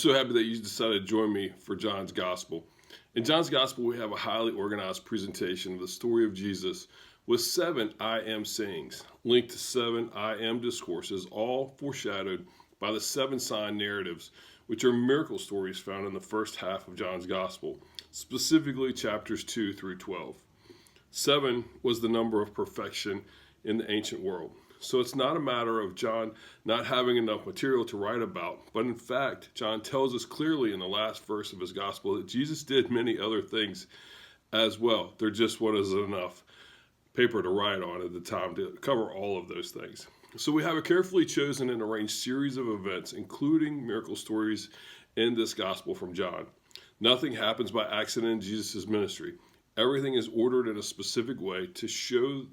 So happy that you decided to join me for John's Gospel. In John's Gospel, we have a highly organized presentation of the story of Jesus with 7 I am sayings, linked to 7 I am discourses, all foreshadowed by the 7 sign narratives, which are miracle stories found in the first half of John's Gospel, specifically chapters 2 through 12. 7 was the number of perfection in the ancient world. So it's not a matter of John not having enough material to write about, but in fact, John tells us clearly in the last verse of his gospel that Jesus did many other things as well. There just wasn't enough paper to write on at the time to cover all of those things. So we have a carefully chosen and arranged series of events, including miracle stories in this gospel from John. Nothing happens by accident in Jesus' ministry. Everything is ordered in a specific way to show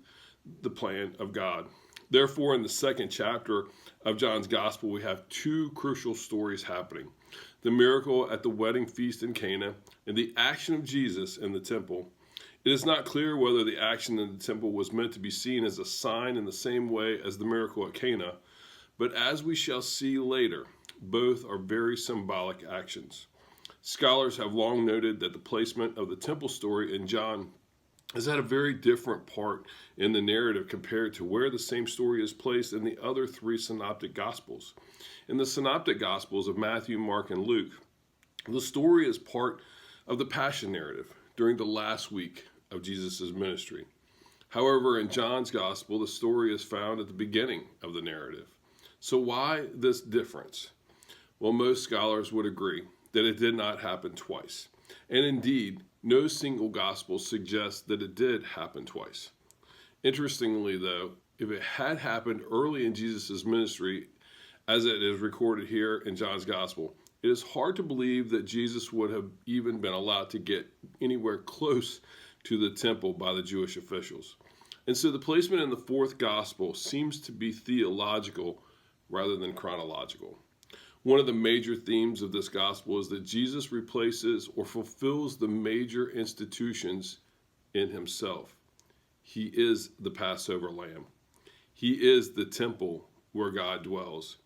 the plan of God. Therefore, in the second chapter of John's Gospel, we have 2 crucial stories happening. The miracle at the wedding feast in Cana and the action of Jesus in the temple. It is not clear whether the action in the temple was meant to be seen as a sign in the same way as the miracle at Cana, but as we shall see later, both are very symbolic actions. Scholars have long noted that the placement of the temple story in John has had a very different part in the narrative compared to where the same story is placed in the other 3 synoptic gospels. In the synoptic gospels of Matthew, Mark, and Luke, the story is part of the passion narrative during the last week of Jesus' ministry. However, in John's gospel, the story is found at the beginning of the narrative. So why this difference? Well, most scholars would agree that it did not happen twice. And indeed, no single gospel suggests that it did happen twice. Interestingly, though, if it had happened early in Jesus' ministry, as it is recorded here in John's gospel, it is hard to believe that Jesus would have even been allowed to get anywhere close to the temple by the Jewish officials. And so the placement in the 4th gospel seems to be theological rather than chronological. One of the major themes of this gospel is that Jesus replaces or fulfills the major institutions in himself. He is the Passover lamb. He is the temple where God dwells.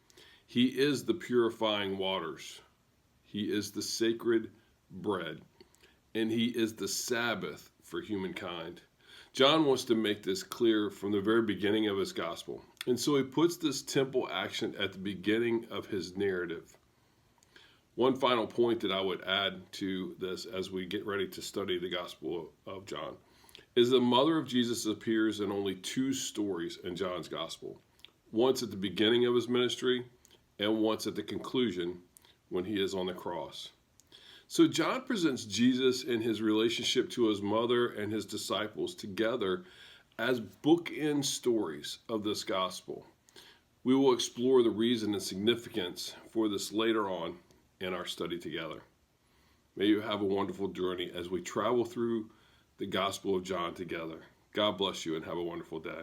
He is the purifying waters. He is the sacred bread. And he is the Sabbath for humankind. John wants to make this clear from the very beginning of his gospel. And so he puts this temple action at the beginning of his narrative. One final point that I would add to this as we get ready to study the Gospel of John is the mother of Jesus appears in only 2 stories in John's gospel. Once at the beginning of his ministry and once at the conclusion when he is on the cross. So John presents Jesus and his relationship to his mother and his disciples together as bookend stories of this gospel. We will explore the reason and significance for this later on in our study together. May you have a wonderful journey as we travel through the Gospel of John together. God bless you and have a wonderful day.